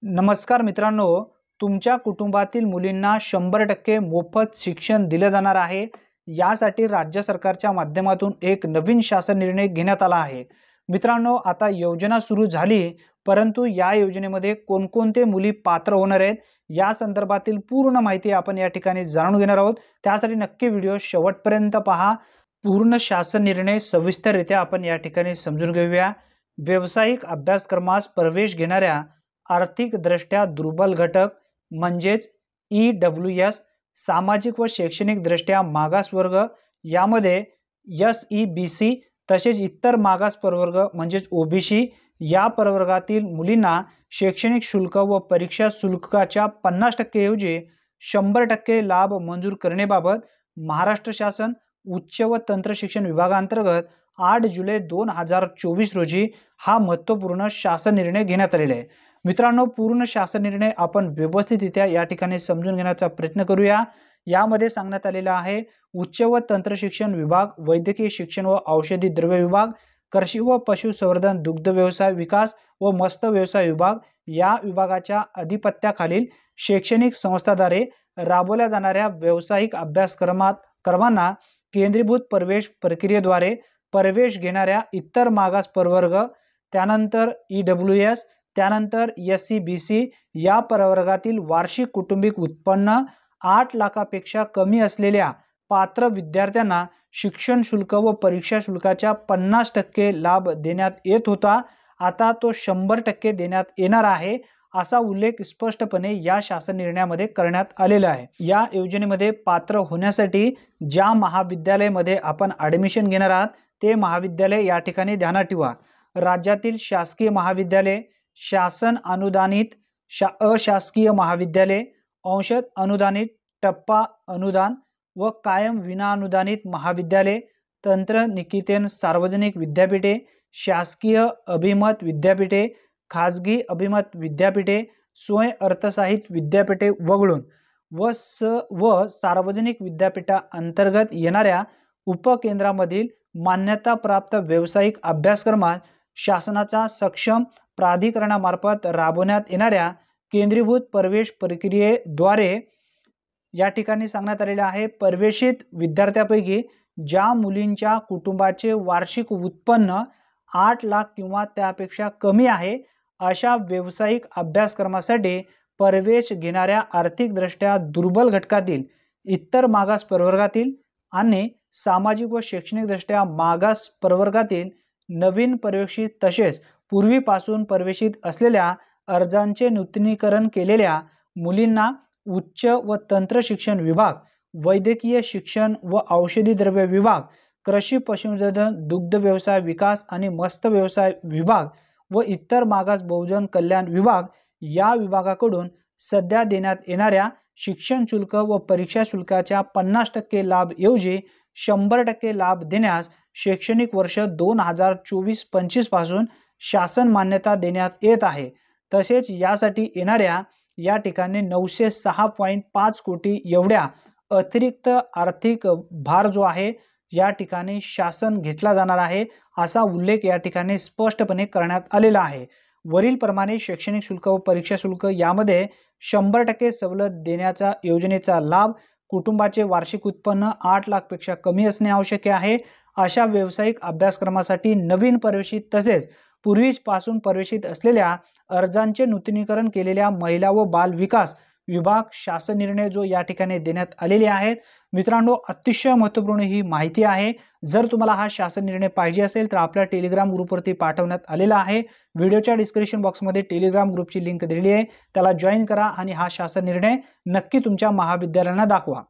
नमस्कार मित्रांनो, तुमच्या कुटुंबातील मुलींना 100% मोफत शिक्षण दिले जाणार आहे। यासाठी राज्य सरकारच्या माध्यमातून एक नवीन शासन निर्णय घेण्यात आला आहे। मित्रांनो, आता योजना सुरू झाली, परंतु या योजनेमध्ये कोणकोणते मुली पात्र होणार आहेत या संदर्भातील पूर्ण माहिती आपण या ठिकाणी जाणून घेणार आहोत। त्यासाठी नक्की व्हिडिओ शेवटपर्यंत पहा। पूर्ण शासन निर्णय सविस्तररित्या आपण या ठिकाणी समजून घेऊया। व्यावसायिक अभ्यासक्रमास प्रवेश घेणाऱ्या आर्थिकदृष्ट्या दुर्बल घटक म्हणजेच EWS, सामाजिक व शैक्षणिक दृष्ट्या मागास वर्ग यामध्ये SEBC तसेच इतर मागास प्रवर्ग म्हणजेच OBC या प्रवर्गातील मुलींना शैक्षणिक शुल्क व परीक्षा शुल्काच्या 50% ऐवजी 100% लाभ मंजूर करण्याबाबत महाराष्ट्र शासन उच्च व तंत्र शिक्षण विभागांतर्गत 8 जुलै 2024 रोजी हा महत्त्वपूर्ण शासन निर्णय घेण्यात आलेला आहे। मित्रांनो, पूर्ण शासन निर्णय आपण व्यवस्थितरित्या या ठिकाणी समजून घेण्याचा प्रयत्न करूया। यामध्ये सांगण्यात आलेला आहे, उच्च व तंत्र शिक्षण विभाग, वैद्यकीय शिक्षण व औषधी द्रव्य विभाग, कृषी व पशुसंवर्धन, दुग्ध व्यवसाय विकास व मत्स्य व्यवसाय विभाग या विभागाच्या अधिपत्याखालील शैक्षणिक संस्थाद्वारे राबवल्या जाणाऱ्या व्यावसायिक अभ्यासक्रमांना केंद्रीभूत प्रवेश प्रक्रियेद्वारे प्रवेश घेणाऱ्या इतर मागास प्रवर्ग, त्यानंतर EWS, त्यानंतर SEBC या प्रवर्गातील वार्षिक कौटुंबिक उत्पन्न 8 लाखापेक्षा कमी असलेल्या पात्र विद्यार्थ्यांना शिक्षण शुल्क व परीक्षा शुल्काच्या 50% लाभ देण्यात येत होता। आता तो 100% देण्यात येणार आहे, असा उल्लेख स्पष्टपणे या शासन निर्णयामध्ये करण्यात आलेला आहे। या योजनेमध्ये पात्र होण्यासाठी ज्या महाविद्यालयामध्ये आपण ॲडमिशन घेणार आहात ते महाविद्यालय या ठिकाणी ध्यानात ठेवा। राज्यातील शासकीय महाविद्यालय, शासन अनुदानित अशासकीय महाविद्यालय, अंशतः अनुदानित, टप्पा अनुदान व कायम विनाअनुदानित महाविद्यालय, तंत्रनिकेतन सार्वजनिक विद्यापीठे, शासकीय अभिमत विद्यापीठे, खाजगी अभिमत विद्यापीठे, स्वयं अर्थसहाय्यित विद्यापीठे वगळून व सार्वजनिक विद्यापीठाअंतर्गत येणाऱ्या उपकेंद्रामधील मान्यताप्राप्त व्यावसायिक अभ्यासक्रमात शासनाच्या सक्षम प्राधिकरणामार्फत राबवण्यात येणाऱ्या केंद्रीभूत प्रवेश प्रक्रियेद्वारे या ठिकाणी सांगण्यात आलेले आहे, प्रवेशित विद्यार्थ्यांपैकी ज्या मुलींच्या कुटुंबाचे वार्षिक उत्पन्न 8 लाख किंवा त्यापेक्षा कमी आहे, अशा व्यावसायिक अभ्यासक्रमासाठी प्रवेश घेणाऱ्या आर्थिकदृष्ट्या दुर्बल घटकातील इतर मागास प्रवर्गातील आणि सामाजिक व शैक्षणिकदृष्ट्या मागास प्रवर्गातील नवीन प्रवेशित तसेच पूर्वीपासून प्रवेशित असलेल्या अर्जांचे नूतनीकरण केलेल्या मुलींना उच्च व तंत्र शिक्षण विभाग, वैद्यकीय शिक्षण व औषधी द्रव्य विभाग, कृषी पशुसंवर्धन, दुग्ध व्यवसाय विकास आणि मत्स्य व्यवसाय विभाग व इतर मागास बहुजन कल्याण विभाग या विभागाकडून सध्या देण्यात येणाऱ्या शिक्षण शुल्क व परीक्षा शुल्काच्या 50% लाभ ऐवजी 100% लाभ देण्यास शैक्षणिक वर्ष 2024-25 पासून शासन मान्यता देण्यात येत आहे। तसेच यासाठी येणाऱ्या या ठिकाणी 906.5 कोटी एवढ्या अतिरिक्त आर्थिक भार जो आहे या ठिकाणी शासन घेतला जाणार आहे, असा उल्लेख या ठिकाणी स्पष्टपणे करण्यात आलेला आहे। वरील प्रमाणे शैक्षणिक शुल्क व परीक्षा शुल्क यामध्ये 100% सवलत देण्याचा योजनेचा लाभ कुटुंबाचे वार्षिक उत्पन्न 8 लाखपेक्षा कमी असणे आवश्यक आहे। अशा व्यावसायिक अभ्यासक्रमासाठी नवीन प्रवेशित तसेच पूर्वीपासून प्रवेशित असलेल्या अर्जांचे नूतनीकरण केलेल्या महिला व बाल विकास विभाग शासन निर्णय जो या ठिकाणी देण्यात आलेले आहेत। मित्रांनो, अतिशय महत्त्वपूर्ण ही माहिती आहे। जर तुम्हाला हा शासन निर्णय पाहिजे असेल तर आपल्या टेलिग्राम ग्रुपवरती पाठवण्यात आलेला आहे। व्हिडिओच्या डिस्क्रिप्शन बॉक्समध्ये टेलिग्राम ग्रुपची लिंक दिलेली आहे, त्याला जॉईन करा आणि हा शासन निर्णय नक्की तुमच्या महाविद्यालयांना दाखवा।